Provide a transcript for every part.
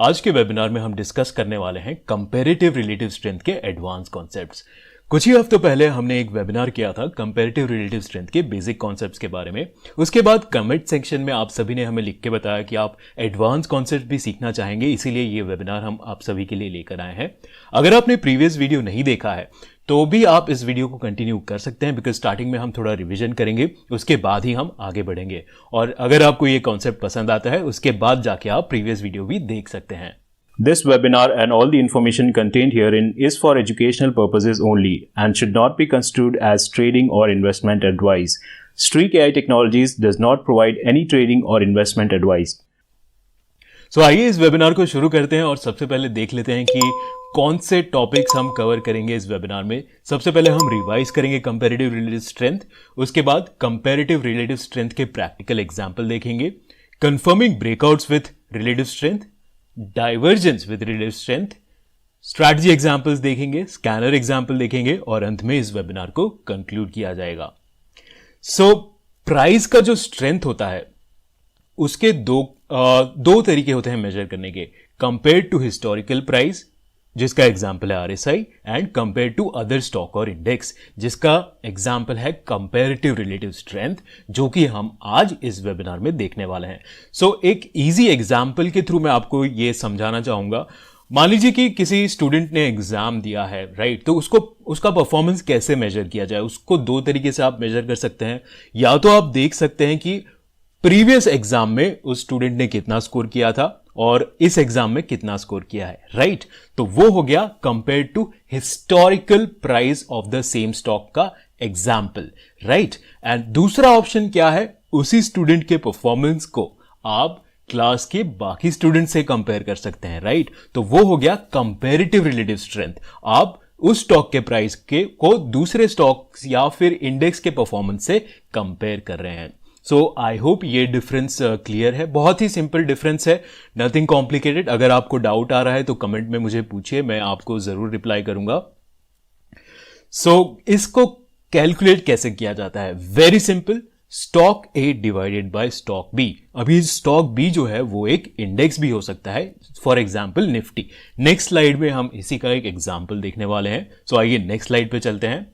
आज के वेबिनार में हम डिस्कस करने वाले हैं कंपैरेटिव रिलेटिव स्ट्रेंथ के एडवांस कॉन्सेप्ट्स। कुछ ही हफ्तों पहले हमने एक वेबिनार किया था कंपैरेटिव रिलेटिव स्ट्रेंथ के बेसिक कॉन्सेप्ट्स के बारे में। उसके बाद कमेंट सेक्शन में आप सभी ने हमें लिख के बताया कि आप एडवांस कॉन्सेप्ट भी सीखना चाहेंगे, इसीलिए ये वेबिनार हम आप सभी के लिए लेकर आए हैं। अगर आपने प्रीवियस वीडियो नहीं देखा है तो भी आप इस वीडियो को कंटिन्यू कर सकते हैं, बिकॉज स्टार्टिंग में हम थोड़ा रिवीजन करेंगे, उसके बाद ही हम आगे बढ़ेंगे। और अगर आपको ये कॉन्सेप्ट पसंद आता है उसके बाद जाके आप प्रीवियस वीडियो भी देख सकते हैं। This webinar and all the information contained herein is for educational purposes only and should not be construed as trading or investment advice. Streak AI Technologies does not provide any trading or investment advice. आइए इस webinar को शुरू करते हैं और सबसे पहले देख लेते हैं कि कौन से टॉपिक्स हम कवर करेंगे इस वेबिनार में। सबसे पहले हम रिवाइज करेंगे कंपैरेटिव रिलेटिव स्ट्रेंथ, उसके बाद कंपैरेटिव रिलेटिव स्ट्रेंथ के प्रैक्टिकल एग्जाम्पल देखेंगे, confirming breakouts with relative strength, divergence with relative strength, strategy examples देखेंगे, स्कैनर एग्जांपल देखेंगे और अंत में इस वेबिनार को कंक्लूड किया जाएगा। प्राइस का जो स्ट्रेंथ होता है उसके दो तरीके होते हैं मेजर करने के, कंपेयर टू हिस्टोरिकल प्राइस जिसका एग्जांपल है RSI, and compare to other stock और इंडेक्स जिसका एग्जांपल है कंपैरेटिव रिलेटिव स्ट्रेंथ, जो कि हम आज इस वेबिनार में देखने वाले हैं। एक इजी एग्जांपल के थ्रू मैं आपको ये समझाना चाहूंगा। मान लीजिए कि किसी स्टूडेंट ने एग्जाम दिया है, राइट, तो उसका परफॉर्मेंस कैसे मेजर किया जाए, उसको दो तरीके से आप मेजर कर सकते हैं। या तो आप देख सकते हैं कि प्रीवियस एग्जाम में उस स्टूडेंट ने कितना स्कोर किया था और इस एग्जाम में कितना स्कोर किया है, राइट, तो वो हो गया compare to historical price of the same stock का एग्जाम्पल, राइट। एंड दूसरा ऑप्शन क्या है, उसी स्टूडेंट के परफॉर्मेंस को आप क्लास के बाकी स्टूडेंट से कंपेयर कर सकते हैं, राइट, तो वो हो गया कंपैरेटिव रिलेटिव स्ट्रेंथ। आप उस स्टॉक के प्राइस को दूसरे स्टॉक या फिर इंडेक्स के परफॉर्मेंस से कंपेयर कर रहे हैं। आई होप ये डिफरेंस क्लियर है। बहुत ही सिंपल डिफरेंस है, नथिंग कॉम्प्लिकेटेड। अगर आपको डाउट आ रहा है तो कमेंट में मुझे पूछिए, मैं आपको जरूर रिप्लाई करूंगा। इसको कैलकुलेट कैसे किया जाता है, very simple, stock A divided by stock B. अभी स्टॉक बी जो है वो एक इंडेक्स भी हो सकता है, for example Nifty. Next slide में हम इसी का एक एग्जांपल देखने वाले हैं। आइए नेक्स्ट स्लाइड पे चलते हैं।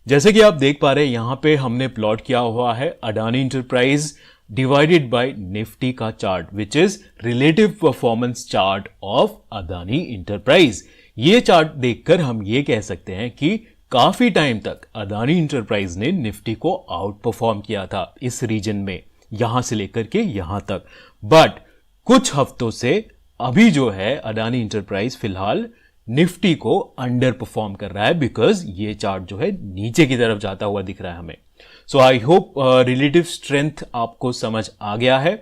जैसे कि आप देख पा रहे हैं यहां पे हमने प्लॉट किया हुआ है Adani enterprise divided by nifty का chart, which is relative performance chart of Adani enterprise. ये चार्ट देखकर हम ये कह सकते हैं कि काफी टाइम तक अडानी इंटरप्राइज ने निफ्टी को आउट परफॉर्म किया था इस रीजन में, यहां से लेकर के यहां तक। बट कुछ हफ्तों से अभी जो है अडानी इंटरप्राइज फिलहाल निफ्टी को अंडर परफॉर्म कर रहा है, बिकॉज ये चार्ट जो है नीचे की तरफ जाता हुआ दिख रहा है हमें। आई होप रिलेटिव स्ट्रेंथ आपको समझ आ गया है।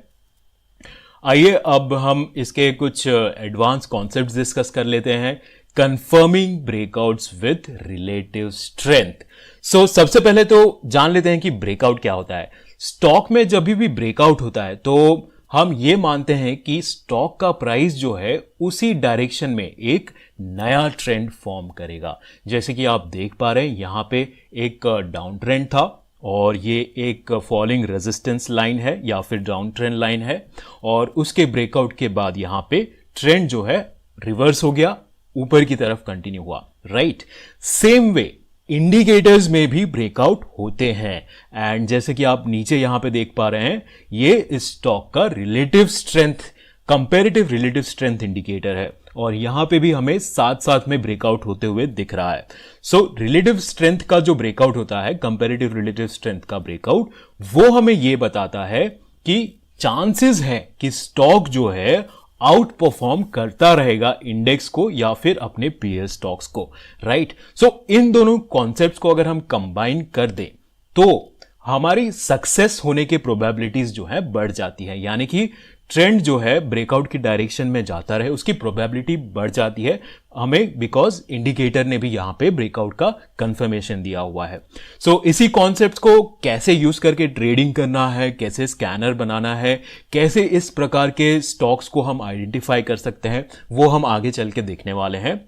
आइए अब हम इसके कुछ एडवांस कॉन्सेप्ट्स डिस्कस कर लेते हैं। Confirming breakouts with relative strength. सबसे पहले तो जान लेते हैं कि ब्रेकआउट क्या होता है। स्टॉक में जब भी ब्रेकआउट होता है तो हम ये मानते हैं कि स्टॉक का प्राइस जो है उसी डायरेक्शन में एक नया ट्रेंड फॉर्म करेगा। जैसे कि आप देख पा रहे हैं यहां पे एक डाउन ट्रेंड था और ये एक फॉलिंग रेजिस्टेंस लाइन है या फिर डाउन ट्रेंड लाइन है, और उसके ब्रेकआउट के बाद यहां पे ट्रेंड जो है रिवर्स हो गया, ऊपर की तरफ कंटिन्यू हुआ, राइट। सेम वे इंडिकेटर्स में भी ब्रेकआउट होते हैं, एंड जैसे कि आप नीचे यहां पे देख पा रहे हैं ये इस स्टॉक का relative strength, comparative relative strength indicator है, और यहां पे भी हमें साथ साथ में ब्रेकआउट होते हुए दिख रहा है। रिलेटिव स्ट्रेंथ का जो ब्रेकआउट होता है, कंपैरेटिव रिलेटिव स्ट्रेंथ का ब्रेकआउट, वो हमें यह बताता है कि चांसेस है कि स्टॉक जो है आउट परफॉर्म करता रहेगा इंडेक्स को या फिर अपने पीयर स्टॉक्स को, राइट। इन दोनों कॉन्सेप्ट्स को अगर हम कंबाइन कर दें तो हमारी सक्सेस होने की प्रोबेबिलिटीज जो है बढ़ जाती है, यानी कि ट्रेंड जो है ब्रेकआउट की डायरेक्शन में जाता रहे उसकी प्रोबेबिलिटी बढ़ जाती है हमें, बिकॉज इंडिकेटर ने भी यहां पे ब्रेकआउट का कंफर्मेशन दिया हुआ है। इसी कॉन्सेप्ट को कैसे यूज करके ट्रेडिंग करना है, कैसे स्कैनर बनाना है, कैसे इस प्रकार के स्टॉक्स को हम आइडेंटिफाई कर सकते हैं, वो हम आगे चल के देखने वाले हैं।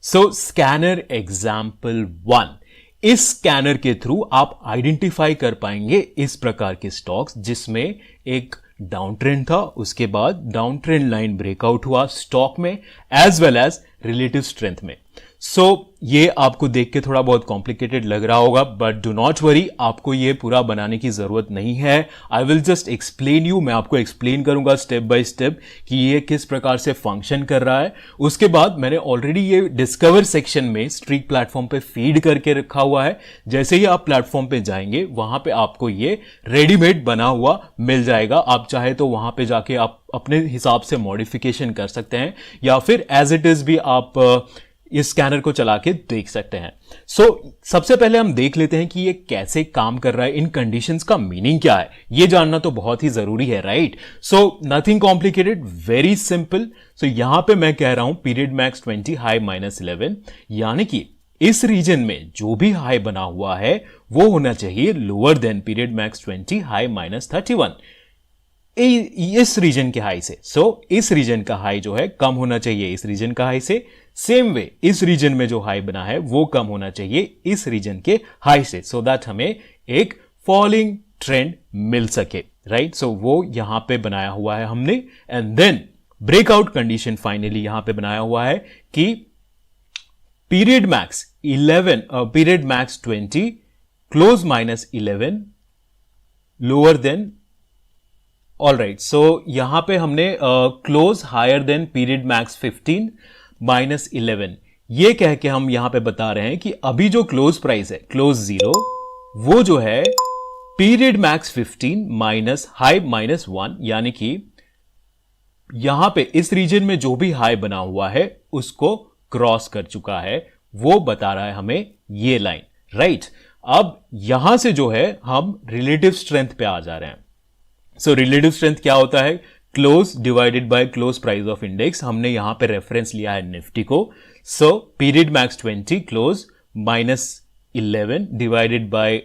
स्कैनर एग्जाम्पल 1, इस स्कैनर के थ्रू आप आइडेंटिफाई कर पाएंगे इस प्रकार के स्टॉक्स जिसमें एक डाउन ट्रेंड था, उसके बाद डाउन ट्रेंड लाइन ब्रेकआउट हुआ स्टॉक में as well as relative strength में। सो ये आपको देख के थोड़ा बहुत कॉम्प्लिकेटेड लग रहा होगा, बट डू नॉट वरी, आपको ये पूरा बनाने की जरूरत नहीं है। I will just explain you, मैं आपको एक्सप्लेन करूंगा स्टेप बाय स्टेप कि ये किस प्रकार से फंक्शन कर रहा है। उसके बाद मैंने ऑलरेडी ये डिस्कवर सेक्शन में स्ट्रीक प्लेटफॉर्म पे फीड करके रखा हुआ है। जैसे ही आप प्लेटफॉर्म पे जाएंगे वहां पे आपको ये रेडीमेड बना हुआ मिल जाएगा। आप चाहे तो वहां पे जाके आप अपने हिसाब से मॉडिफिकेशन कर सकते हैं, या फिर एज इट इज भी आप इस स्कैनर को चला के देख सकते हैं। सबसे पहले हम देख लेते हैं कि ये कैसे काम कर रहा है, इन कंडीशंस का मीनिंग क्या है, ये जानना तो बहुत ही जरूरी है, right? So nothing complicated, very simple. So यहां पे मैं कह रहा हूं पीरियड मैक्स 20 हाई -11, यानी कि इस रीजन में जो भी हाई बना हुआ है वो होना चाहिए lower than period max 20 high -31, इस रीजन के हाई से। इस रीजन का हाई जो है कम होना चाहिए इस रीजन का हाई से। सेम वे इस रीजन में जो हाई बना है वो कम होना चाहिए इस रीजन के हाई से, सो दैट हमें एक फॉलिंग ट्रेंड मिल सके, राइट? सो वो यहां पे बनाया हुआ है हमने, and then breakout condition finally यहां पे बनाया हुआ है कि period max 20 close -11 lower than. All right, so यहां पे हमने close higher then period max 15 -11 ये कह के हम यहां पे बता रहे हैं कि अभी जो क्लोज प्राइस है क्लोज 0 वो जो है पीरियड मैक्स 15 माइनस हाई -1, यानी कि यहां पे इस रीजन में जो भी हाई बना हुआ है उसको क्रॉस कर चुका है, वो बता रहा है हमें ये लाइन, राइट? अब यहां से जो है हम रिलेटिव स्ट्रेंथ पे आ जा रहे हैं। सो रिलेटिव स्ट्रेंथ क्या होता है? Close divided by close price of index. हमने यहां पे रेफरेंस लिया है निफ्टी को। So period max 20 close -11 divided by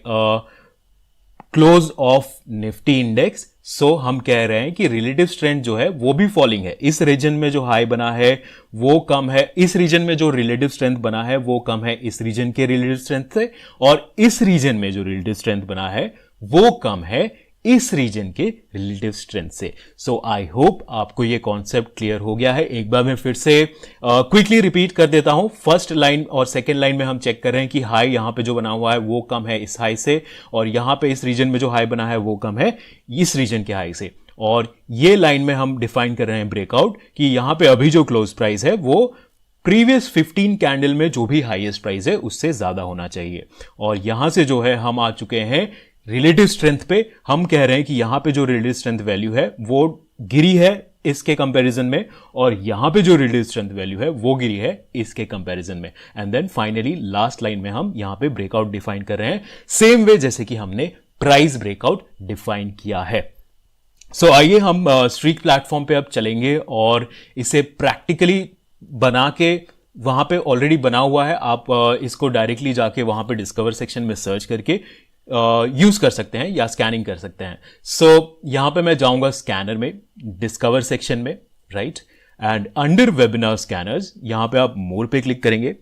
close of nifty index. So हम कह रहे हैं कि रिलेटिव स्ट्रेंथ जो है वो भी फॉलिंग है। इस रीजन में जो हाई बना है वो कम है, इस रीजन में जो रिलेटिव स्ट्रेंथ बना है वो कम है इस रीजन के रिलेटिव स्ट्रेंथ से, और इस रीजन में जो रिलेटिव स्ट्रेंथ बना है वो कम है इस रीजन के रिलेटिव स्ट्रेंथ से। सो आई होप आपको ये कॉन्सेप्ट क्लियर हो गया है। एक बार मैं फिर से क्विकली रिपीट कर देता हूं। फर्स्ट लाइन और सेकेंड लाइन में हम चेक कर रहे हैं कि हाई यहां पे जो बना हुआ है वो कम है इस हाई से, और यहां पे इस रीजन में जो हाई बना है वो कम है इस रीजन के हाई से। और ये लाइन में हम डिफाइन कर रहे हैं ब्रेकआउट कि यहां पे अभी जो क्लोज प्राइस है वो प्रीवियस 15 कैंडल में जो भी हाईएस्ट प्राइस है उससे ज्यादा होना चाहिए। और यहां से जो है हम आ चुके हैं रिलेटिव स्ट्रेंथ पे। हम कह रहे हैं कि यहां पे जो रिलेटिव स्ट्रेंथ वैल्यू है वो गिरी है इसके कंपैरिजन में, और यहां पे जो रिलेटिव स्ट्रेंथ वैल्यू है वो गिरी है इसके कंपैरिजन में। And then finally last line में हम यहां पे ब्रेकआउट डिफाइन कर रहे हैं सेम वे जैसे कि हमने प्राइस ब्रेकआउट डिफाइन किया है। सो आइए हम स्ट्रीक प्लेटफॉर्म पे अब चलेंगे और इसे प्रैक्टिकली बना के, वहां पे ऑलरेडी बना हुआ है, आप इसको डायरेक्टली जाके वहां पे डिस्कवर सेक्शन में सर्च करके यूज कर सकते हैं या स्कैनिंग कर सकते हैं। सो यहां पे मैं जाऊंगा स्कैनर में, डिस्कवर सेक्शन में, right? And under webinar scanners यहां पे आप मोर पे क्लिक करेंगे।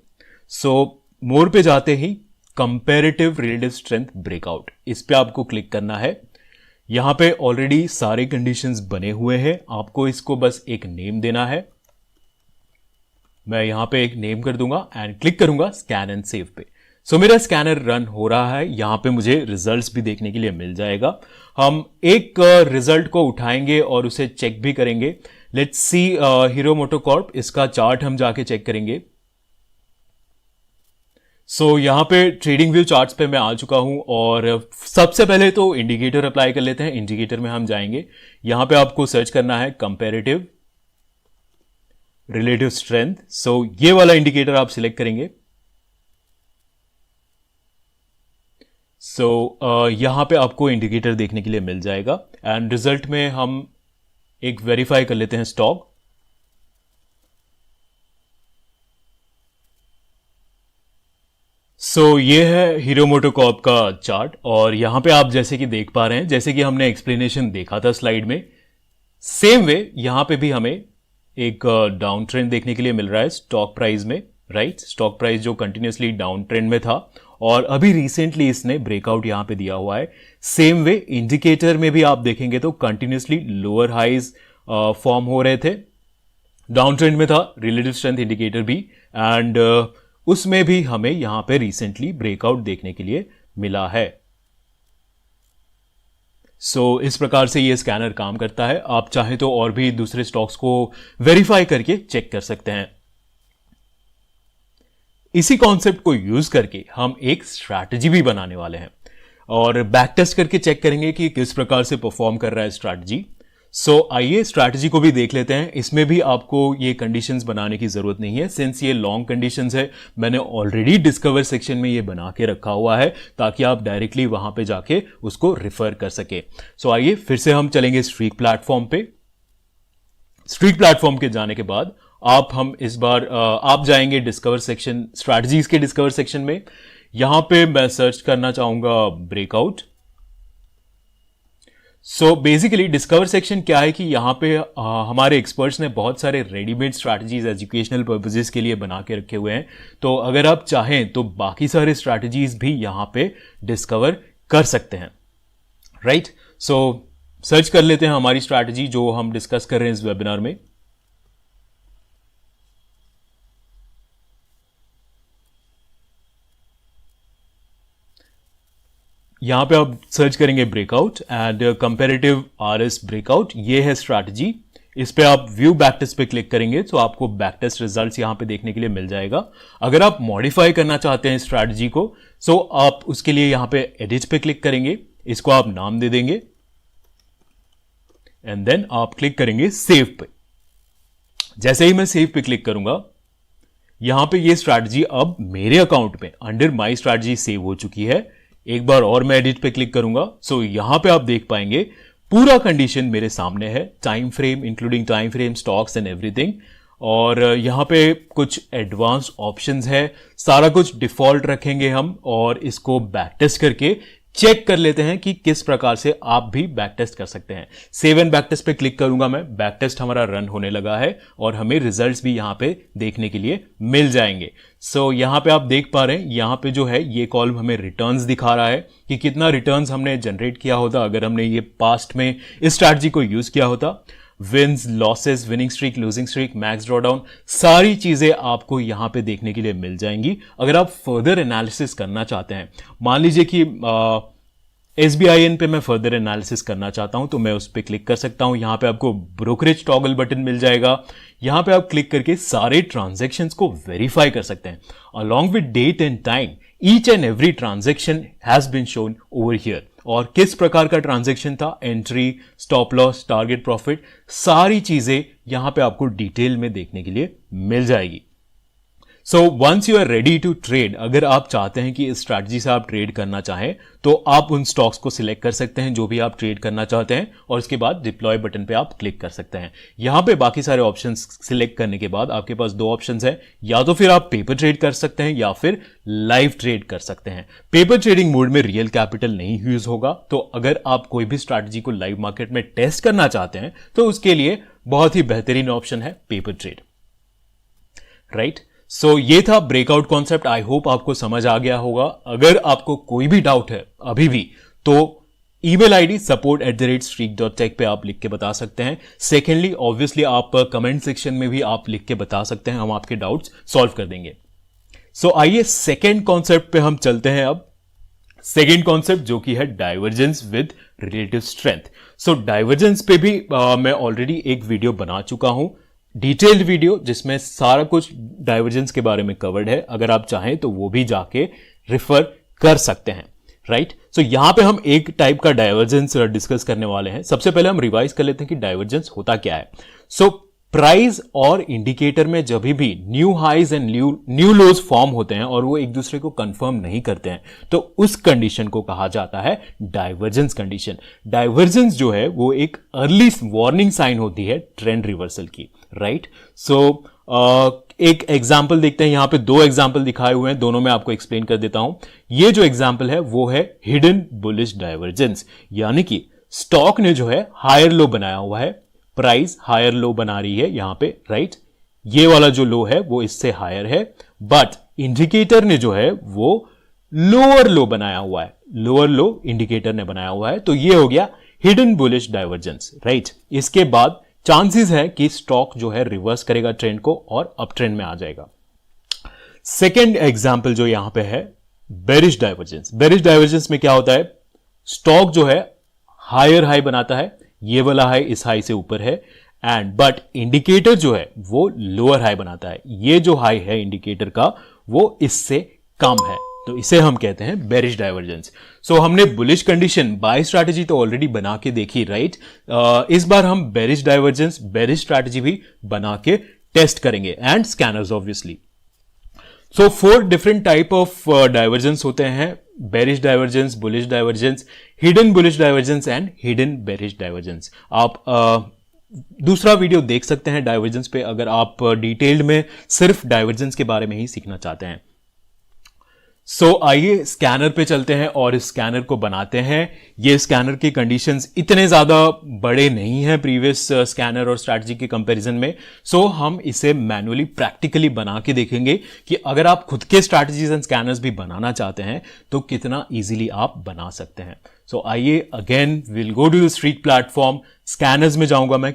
सो मोर पे जाते ही कंपैरेटिव रिलेटिव स्ट्रेंथ ब्रेकआउट, इस पे आपको क्लिक करना है। यहां पे ऑलरेडी सारे कंडीशंस बने हुए हैं, आपको इसको बस एक नेम देना है। मैं यहां पे एक नेम कर दूंगा एंड क्लिक करूंगा स्कैन एंड सेव पे। सो मेरा स्कैनर रन हो रहा है, यहां पे मुझे रिजल्ट्स भी देखने के लिए मिल जाएगा। हम एक रिजल्ट को उठाएंगे और उसे चेक भी करेंगे। लेट्स सी हीरो मोटोकॉर्प, इसका चार्ट हम जाके चेक करेंगे। सो यहां पे ट्रेडिंग व्यू चार्ट्स पे मैं आ चुका हूं, और सबसे पहले तो इंडिकेटर अप्लाई कर लेते हैं। इंडिकेटर में हम जाएंगे, यहां पे आपको सर्च करना है कंपैरेटिव रिलेटिव स्ट्रेंथ। सो ये वाला इंडिकेटर आप सिलेक्ट करेंगे। यहां पे आपको इंडिकेटर देखने के लिए मिल जाएगा, एंड रिजल्ट में हम एक वेरीफाई कर लेते हैं स्टॉक। ये है हीरो मोटोकॉर्प का चार्ट, और यहां पे आप जैसे कि देख पा रहे हैं, जैसे कि हमने एक्सप्लेनेशन देखा था स्लाइड में, सेम वे यहां पे भी हमें एक डाउन ट्रेंड देखने के लिए मिल रहा है स्टॉक प्राइस में, राइट? स्टॉक प्राइस जो कंटिन्यूसली डाउन ट्रेंड में था, और अभी रिसेंटली इसने ब्रेकआउट यहां पे दिया हुआ है। सेम वे इंडिकेटर में भी आप देखेंगे तो कंटिन्यूसली लोअर हाइज फॉर्म हो रहे थे। डाउन ट्रेंड में था रिलेटिव स्ट्रेंथ इंडिकेटर भी, एंड उसमें भी हमें यहां पे रिसेंटली ब्रेकआउट देखने के लिए मिला है। इस प्रकार से ये स्कैनर काम करता है। आप चाहें तो और भी दूसरे स्टॉक्स को वेरीफाई करके चेक कर सकते हैं। इसी कॉन्सेप्ट को यूज करके हम एक स्ट्रैटेजी भी बनाने वाले हैं और बैक टेस्ट करके चेक करेंगे कि किस प्रकार से परफॉर्म कर रहा है स्ट्रैटेजी। आइए स्ट्रैटेजी को भी देख लेते हैं। इसमें भी आपको ये कंडीशंस बनाने की जरूरत नहीं है, सिंस ये लॉन्ग कंडीशंस है। मैंने ऑलरेडी डिस्कवर सेक्शन में ये बना के रखा हुआ है ताकि आप डायरेक्टली वहां पे जाके उसको रिफर कर सके। आइए फिर से हम चलेंगे स्ट्रीक प्लेटफॉर्म पे। स्ट्रीक प्लेटफॉर्म के जाने के बाद हम इस बार आप जाएंगे डिस्कवर सेक्शन, स्ट्रैटेजीज के डिस्कवर सेक्शन में। यहां पे मैं सर्च करना चाहूंगा ब्रेकआउट। बेसिकली डिस्कवर सेक्शन क्या है कि यहां पे हमारे एक्सपर्ट्स ने बहुत सारे रेडीमेड स्ट्रैटेजीज एजुकेशनल पर्पसेस के लिए बना के रखे हुए हैं। तो अगर आप चाहें तो बाकी सारे स्ट्रैटेजीज भी यहां पे डिस्कवर कर सकते हैं, राइट। सर्च कर लेते हैं हमारी स्ट्रैटेजी जो हम डिस्कस कर रहे हैं इस वेबिनार में। यहां पे आप सर्च करेंगे breakout and comparative RS breakout, ये है स्ट्रैटेजी। इस पे आप व्यू बैकटेस्ट पे क्लिक करेंगे तो आपको बैकटेस्ट रिजल्ट्स यहां पे देखने के लिए मिल जाएगा। अगर आप मॉडिफाई करना चाहते हैं स्ट्रैटेजी को, आप उसके लिए यहां पे एडिट पे क्लिक करेंगे, इसको आप नाम दे देंगे एंड देन आप क्लिक करेंगे सेव पे। जैसे ही मैं सेव पे क्लिक करूंगा, यहां पे ये स्ट्रैटेजी अब मेरे अकाउंट में अंडर माई स्ट्रैटेजी सेव हो चुकी है। एक बार और मैं एडिट पे क्लिक करूंगा, यहां पे आप देख पाएंगे पूरा कंडीशन मेरे सामने है, time frame including time frame, stocks and everything. और यहां पे कुछ एडवांस ऑप्शंस है, सारा कुछ डिफॉल्ट रखेंगे हम और इसको बैक टेस्ट करके चेक कर लेते हैं कि किस प्रकार से आप भी बैक टेस्ट कर सकते हैं। सेव एंड बैक टेस्ट पे क्लिक करूंगा मैं, बैक टेस्ट हमारा रन होने लगा है और हमें रिजल्ट्स भी यहां पे देखने के लिए मिल जाएंगे। यहां पे आप देख पा रहे हैं, यहां पे जो है ये कॉलम हमें रिटर्न्स दिखा रहा है कि कितना रिटर्न्स हमने जनरेट किया होता अगर हमने ये पास्ट में इस स्ट्रैटेजी को यूज किया होता। Wins, losses, winning streak, losing streak, max drawdown, सारी चीजें आपको यहां पे देखने के लिए मिल जाएंगी। अगर आप फर्दर एनालिसिस करना चाहते हैं, मान लीजिए कि SBIN पे मैं फर्दर एनालिसिस करना चाहता हूं तो मैं उस पर क्लिक कर सकता हूं। यहां पे आपको ब्रोकरेज टॉगल बटन मिल जाएगा, यहां पे आप क्लिक करके सारे ट्रांजैक्शंस को वेरीफाई कर सकते हैं along with date and time. Each and every transaction has been shown over here. और किस प्रकार का ट्रांजैक्शन था, entry, stop loss, target profit, सारी चीजें यहां पे आपको डिटेल में देखने के लिए मिल जाएगी। Once you are ready to trade, अगर आप चाहते हैं कि इस स्ट्रैटेजी से आप ट्रेड करना चाहें तो आप उन स्टॉक्स को सिलेक्ट कर सकते हैं जो भी आप ट्रेड करना चाहते हैं और उसके बाद डिप्लॉय बटन पे आप क्लिक कर सकते हैं। यहां पे बाकी सारे ऑप्शंस सिलेक्ट करने के बाद आपके पास दो ऑप्शंस हैं, या तो फिर आप पेपर ट्रेड कर सकते हैं या फिर लाइव ट्रेड कर सकते हैं। पेपर ट्रेडिंग मोड में रियल कैपिटल नहीं यूज होगा, तो अगर आप कोई भी स्ट्रैटेजी को लाइव मार्केट में टेस्ट करना चाहते हैं तो उसके लिए बहुत ही बेहतरीन ऑप्शन है पेपर ट्रेड, राइट। ये था ब्रेकआउट कॉन्सेप्ट। आई होप आपको समझ आ गया होगा। अगर आपको कोई भी डाउट है अभी भी तो ईमेल आईडी support@streak.tech पे आप लिख के बता सकते हैं। सेकेंडली ऑब्वियसली आप कमेंट सेक्शन में भी आप लिख के बता सकते हैं, हम आपके डाउट्स सॉल्व कर देंगे। आइए सेकेंड कॉन्सेप्ट पे हम चलते हैं। अब सेकेंड कॉन्सेप्ट जो कि है divergence with relative strength. Divergence पे भी मैं ऑलरेडी एक वीडियो बना चुका हूं, डिटेल्ड वीडियो, जिसमें सारा कुछ डाइवर्जेंस के बारे में कवर्ड है। अगर आप चाहें तो वो भी जाके रिफर कर सकते हैं, राइट। यहां पे हम एक टाइप का डाइवर्जेंस डिस्कस करने वाले हैं। सबसे पहले हम रिवाइज कर लेते हैं कि डाइवर्जेंस होता क्या है। प्राइस और इंडिकेटर में जब भी new highs and new lows form होते हैं और वो एक दूसरे को कंफर्म नहीं करते हैं तो उस कंडीशन को कहा जाता है डाइवर्जेंस कंडीशन। डाइवर्जेंस जो है वो एक अर्ली वार्निंग साइन होती है ट्रेंड रिवर्सल की, राइट। एक एग्जाम्पल देखते हैं। यहां पे दो एग्जाम्पल दिखाए हुए हैं, दोनों में आपको एक्सप्लेन कर देता हूं। ये जो एग्जाम्पल है वो है हिडन बुलिश डाइवर्जेंस, यानी कि स्टॉक ने जो है हायर लो बनाया हुआ है, प्राइस हायर लो बना रही है यहां पे, राइट। ये वाला जो लो है वो इससे हायर है, बट इंडिकेटर ने जो है वो लोअर लो बनाया हुआ है, लोअर लो इंडिकेटर ने बनाया हुआ है, तो ये हो गया हिडन बुलिश डाइवर्जेंस, राइट। इसके बाद चांसेस है कि स्टॉक जो है रिवर्स करेगा ट्रेंड को और अप ट्रेंड में आ जाएगा। सेकेंड एग्जाम्पल जो यहां पे है बेरिश डाइवर्जेंस। बेरिश डाइवर्जेंस में क्या होता है, स्टॉक जो है हायर हाई बनाता है, ये वाला हाई इस हाई से ऊपर है, एंड बट इंडिकेटर जो है वो लोअर हाई बनाता है, ये जो हाई है इंडिकेटर का वो इससे कम है, तो इसे हम कहते हैं बेरिश डाइवर्जेंस। सो हमने बुलिश कंडीशन बाय स्ट्रैटेजी तो ऑलरेडी बना के देखी, राइट। इस बार हम बेरिश डाइवर्जेंस बेरिश स्ट्रैटेजी भी बना के टेस्ट करेंगे and scanners obviously. So 4 different type of divergence होते हैं, bearish divergence, bullish divergence, hidden bullish divergence and hidden bearish divergence. आप दूसरा वीडियो देख सकते हैं डाइवर्जेंस पे, अगर आप डिटेल्ड में सिर्फ डाइवर्जेंस के बारे में ही सीखना चाहते हैं। आइए स्कैनर पे चलते हैं और इस स्कैनर को बनाते हैं। ये स्कैनर के कंडीशंस इतने ज्यादा बड़े नहीं हैं प्रीवियस स्कैनर और स्ट्रैटेजी के कंपैरिजन में, हम इसे मैनुअली प्रैक्टिकली बना के देखेंगे कि अगर आप खुद के स्ट्रैटेजीज एंड स्कैनर्स भी बनाना चाहते हैं तो कितना इजीली आप बना सकते हैं। आइए again will go to the street platform, scanners में जाऊंगा, मैं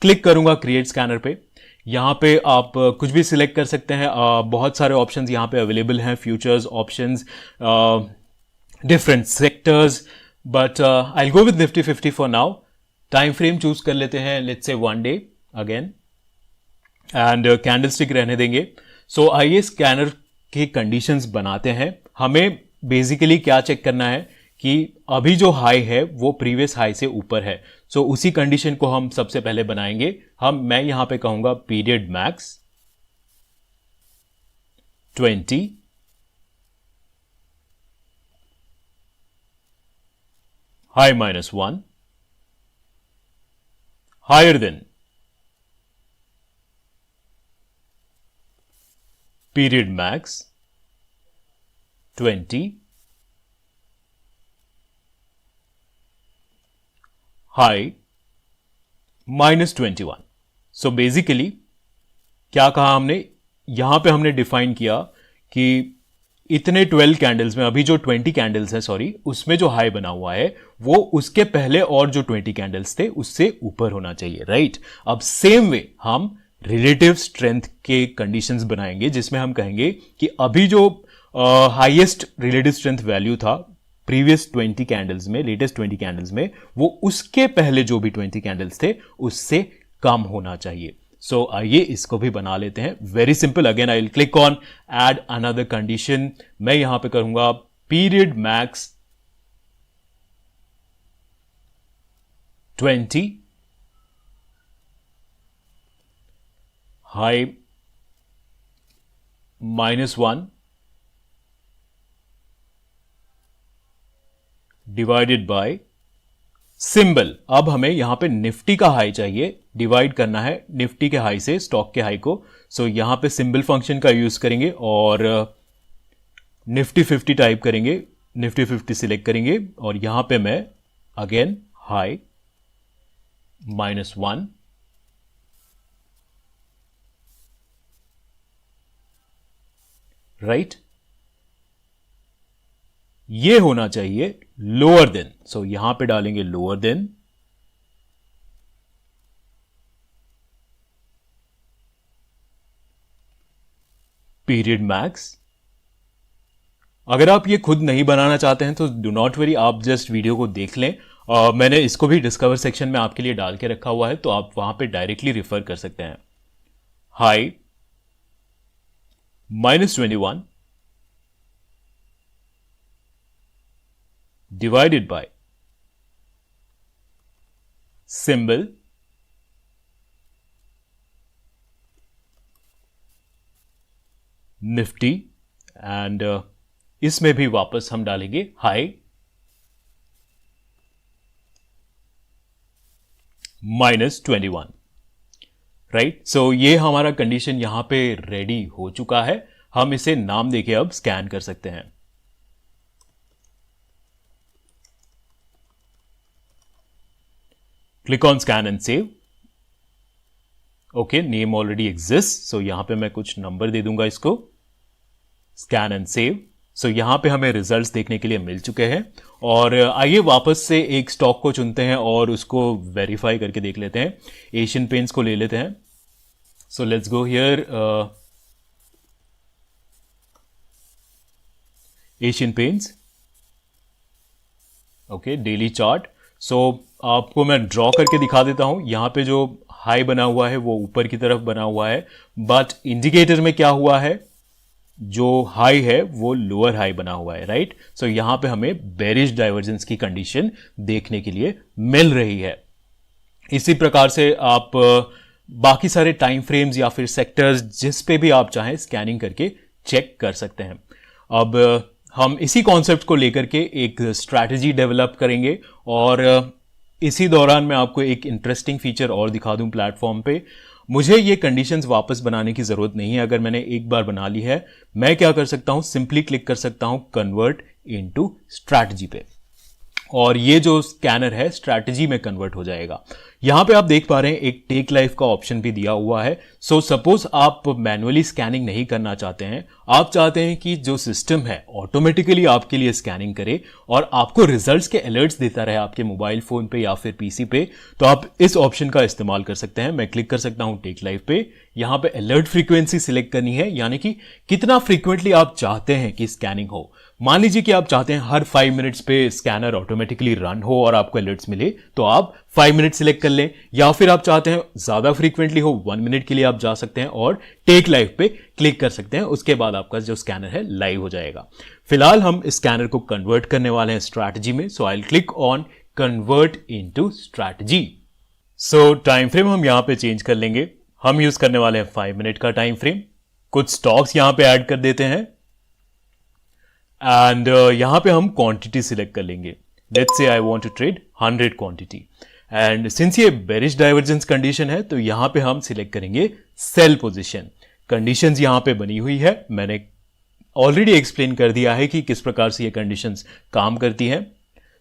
क्लिक करूंगा क्रिएट स्कैनर पे। यहां पे आप कुछ भी सिलेक्ट कर सकते हैं, बहुत सारे ऑप्शंस यहां पे अवेलेबल हैं, futures options, different sectors, but I go with Nifty 50 for now. Time frame choose कर लेते हैं, let's say 1 day again, and candlestick रहने देंगे। आइए स्कैनर के कंडीशंस बनाते हैं। हमें बेसिकली क्या चेक करना है कि अभी जो हाई है वो प्रीवियस हाई से ऊपर है, उसी कंडीशन को हम सबसे पहले बनाएंगे। मैं यहां पे कहूंगा period max 20, high -1, higher then period max 20, high -21। Basically क्या कहा हमने, यहां पे हमने डिफाइन किया कि इतने 12 कैंडल्स में, अभी जो 20 कैंडल्स है सॉरी, उसमें जो हाई बना हुआ है वो उसके पहले और जो 20 कैंडल्स थे उससे ऊपर होना चाहिए, राइट। अब सेम वे हम रिलेटिव स्ट्रेंथ के कंडीशंस बनाएंगे, जिसमें हम कहेंगे कि अभी जो हाईएस्ट रिलेटिव स्ट्रेंथ वैल्यू था प्रीवियस 20 कैंडल्स में, लेटेस्ट 20 कैंडल्स में, वो उसके पहले जो भी 20 कैंडल्स थे उससे कम होना चाहिए। आइए इसको भी बना लेते हैं। Very simple, again I will click on add another condition. मैं यहां पे करूंगा period max 20, high -1 divided by symbol. अब हमें यहां पे निफ्टी का हाई चाहिए, डिवाइड करना है निफ्टी के हाई से स्टॉक के हाई को। यहां पे सिंबल फंक्शन का यूज करेंगे और निफ्टी 50 टाइप करेंगे, निफ्टी 50 सिलेक्ट करेंगे और यहां पे मैं अगेन हाई -1, राइट, ये होना चाहिए लोअर देन, यहां पे डालेंगे लोअर देन पीरियड मैक्स। अगर आप ये खुद नहीं बनाना चाहते हैं तो डू नॉट वरी, आप जस्ट वीडियो को देख लें। मैंने इसको भी डिस्कवर सेक्शन में आपके लिए डाल के रखा हुआ है, तो आप वहां पे डायरेक्टली रिफर कर सकते हैं। High -21 divided by symbol Nifty and इसमें भी वापस हम डालेंगे हाई -21, राइट। ये हमारा कंडीशन यहां पे रेडी हो चुका है। हम इसे नाम देके अब स्कैन कर सकते हैं। Click on scan and save. Okay, name already exist, यहां पे मैं कुछ नंबर दे दूंगा इसको। Scan and save. सो यहाँ पे हमें रिजल्ट्स देखने के लिए मिल चुके हैं और आइए वापस से एक स्टॉक को चुनते हैं और उसको वेरीफाई करके देख लेते हैं। एशियन पेंट्स को ले लेते हैं। So let's go here, Asian paints, okay, daily chart. So आपको मैं ड्रॉ करके दिखा देता हूं। यहां पे जो हाई बना हुआ है वो ऊपर की तरफ बना हुआ है, बट इंडिकेटर में क्या हुआ है, जो हाई है वो लोअर हाई बना हुआ है, राइट। सो यहां पे हमें बेरिश डाइवर्जेंस की कंडीशन देखने के लिए मिल रही है। इसी प्रकार से आप बाकी सारे टाइम फ्रेम्स या फिर सेक्टर्स जिस पे भी आप चाहें स्कैनिंग करके चेक कर सकते हैं। अब हम इसी कॉन्सेप्ट को लेकर के एक स्ट्रैटेजी डेवलप करेंगे और इसी दौरान मैं आपको एक इंटरेस्टिंग फीचर और दिखा दूं प्लेटफॉर्म पे। मुझे ये कंडीशंस वापस बनाने की जरूरत नहीं है। अगर मैंने एक बार बना ली है, मैं क्या कर सकता हूं, सिंपली क्लिक कर सकता हूं कन्वर्ट इनटू स्ट्रैटेजी पे और ये जो स्कैनर है स्ट्रैटेजी में कन्वर्ट हो जाएगा। यहां पे आप देख पा रहे हैं एक टेक लाइफ का ऑप्शन भी दिया हुआ है। सो सपोज आप मैनुअली स्कैनिंग नहीं करना चाहते हैं, आप चाहते हैं कि जो सिस्टम है ऑटोमेटिकली आपके लिए स्कैनिंग करे और आपको रिजल्ट्स के अलर्ट्स देता रहे आपके मोबाइल फोन पे या फिर पीसी पे, तो आप इस ऑप्शन का इस्तेमाल कर सकते हैं। मैं क्लिक कर सकता हूं टेक लाइफ पे, यहां पे अलर्ट फ्रीक्वेंसी सिलेक्ट करनी है, यानी कि कितना फ्रीक्वेंटली आप चाहते हैं कि स्कैनिंग हो। मान लीजिए कि आप चाहते हैं हर 5 मिनट्स पे स्कैनर ऑटोमेटिकली रन हो और आपको अलर्ट्स मिले, तो आप 5 मिनट सिलेक्ट कर लें, या फिर आप चाहते हैं ज्यादा फ्रीक्वेंटली हो, 1 मिनट के लिए आप जा सकते हैं और टेक लाइव पे क्लिक कर सकते हैं। उसके बाद आपका जो स्कैनर है लाइव हो जाएगा। फिलहाल हम स्कैनर को कन्वर्ट करने वाले हैं स्ट्रैटेजी में। So I will click on convert into strategy. So time frame हम यहां पे चेंज कर लेंगे। हम यूज करने वाले हैं 5 मिनट का टाइम फ्रेम। कुछ स्टॉक्स यहां पे ऐड कर देते हैं एंड यहां पे हम क्वांटिटी सिलेक्ट कर लेंगे। Let's say I want to trade 100 quantity and since ये बेरिश डाइवर्जेंस कंडीशन है तो यहां पे हम सिलेक्ट करेंगे सेल पोजीशन। कंडीशंस यहां पे बनी हुई है, मैंने ऑलरेडी एक्सप्लेन कर दिया है कि किस प्रकार से ये कंडीशंस काम करती हैं।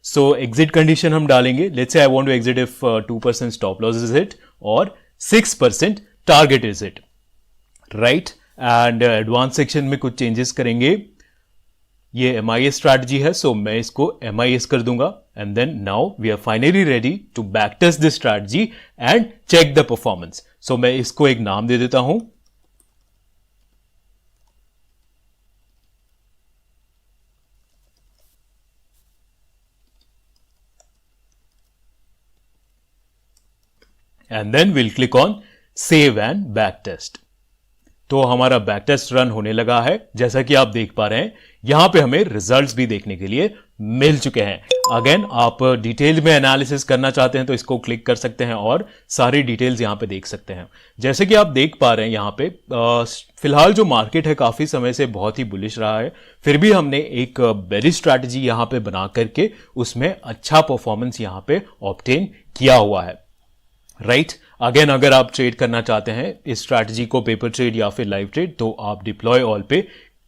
सो एग्जिट कंडीशन हम डालेंगे। Let's say I want to exit if 2% stop loss is hit और 6% target is hit, right. And advance section में कुछ चेंजेस करेंगे। ये MIS स्ट्रैटेजी है, सो मैं इसको MIS कर दूंगा and then now we are finally ready to back test this strategy and check the performance. So मैं इसको एक नाम दे देता हूं, and then will click on save and back test. तो हमारा बैक टेस्ट रन होने लगा है। जैसा कि आप देख पा रहे हैं यहां पे हमें रिजल्ट्स भी देखने के लिए मिल चुके हैं। अगेन आप डिटेल में एनालिसिस करना चाहते हैं तो इसको क्लिक कर सकते हैं और सारी डिटेल्स यहां पे देख सकते हैं। जैसे कि आप देख पा रहे हैं यहां पे फिलहाल जो मार्केट है काफी समय से बहुत ही बुलिश रहा है, फिर भी हमने एक बेरिश स्ट्रैटेजी यहां पे बना करके उसमें अच्छा परफॉर्मेंस यहां पे ऑब्टेन किया हुआ है, राइट। अगेन अगर आप ट्रेड करना चाहते हैं इस स्ट्रैटेजी को, पेपर ट्रेड या फिर लाइव ट्रेड, तो आप डिप्लॉय ऑल पे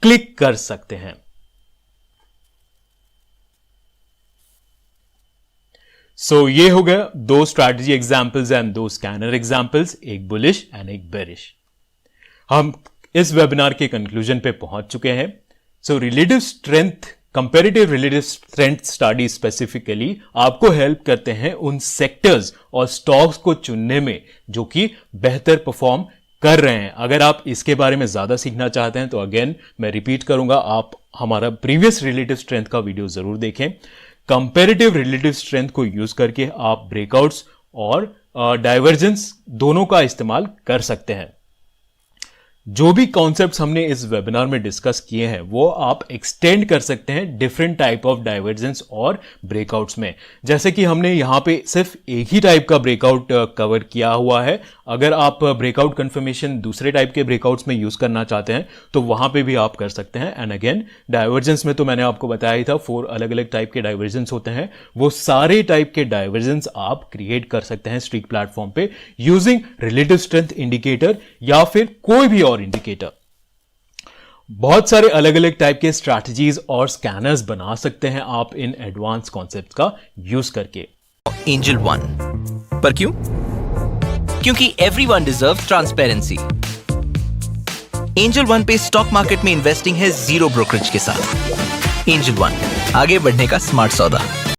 क्लिक कर सकते हैं। सो ये हो गया 2 strategy examples and 2 scanner examples, एक बुलिश एंड एक बेरिश। हम इस वेबिनार के कंक्लूजन पे पहुंच चुके हैं। So relative strength, comparative relative strength study specifically आपको हेल्प करते हैं उन सेक्टर्स और स्टॉक्स को चुनने में जो कि बेहतर परफॉर्म कर रहे हैं। अगर आप इसके बारे में ज्यादा सीखना चाहते हैं तो अगेन मैं रिपीट करूंगा, आप हमारा प्रीवियस रिलेटिव स्ट्रेंथ का वीडियो जरूर देखें। कंपैरेटिव रिलेटिव स्ट्रेंथ को यूज करके आप ब्रेकआउट्स और डाइवर्जेंस दोनों का इस्तेमाल कर सकते हैं। जो भी कॉन्सेप्ट्स हमने इस वेबिनार में डिस्कस किए हैं वो आप एक्सटेंड कर सकते हैं डिफरेंट टाइप ऑफ डाइवर्जेंस और ब्रेकआउट्स में। जैसे कि हमने यहां पे सिर्फ एक ही टाइप का ब्रेकआउट कवर किया हुआ है। अगर आप ब्रेकआउट कंफर्मेशन दूसरे टाइप के ब्रेकआउट्स में यूज करना चाहते हैं तो वहां पे भी आप कर सकते हैं। एंड अगेन डाइवर्जेंस में तो मैंने आपको बताया ही था 4 अलग अलग टाइप के डाइवर्जेंस होते हैं। वो सारे टाइप के डाइवर्जेंस आप क्रिएट कर सकते हैं स्ट्रीक प्लेटफॉर्म पे यूजिंग रिलेटिव स्ट्रेंथ इंडिकेटर या फिर कोई भी इंडिकेटर। बहुत सारे अलग अलग टाइप के स्ट्रैटेजीज और स्कैनर्स बना सकते हैं आप इन एडवांस कॉन्सेप्ट का यूज करके। एंजल वन पर क्यों? क्योंकि everyone deserves transparency. Angel one पे स्टॉक मार्केट में इन्वेस्टिंग है 0 ब्रोकरेज के साथ। एंजल वन, आगे बढ़ने का स्मार्ट सौदा।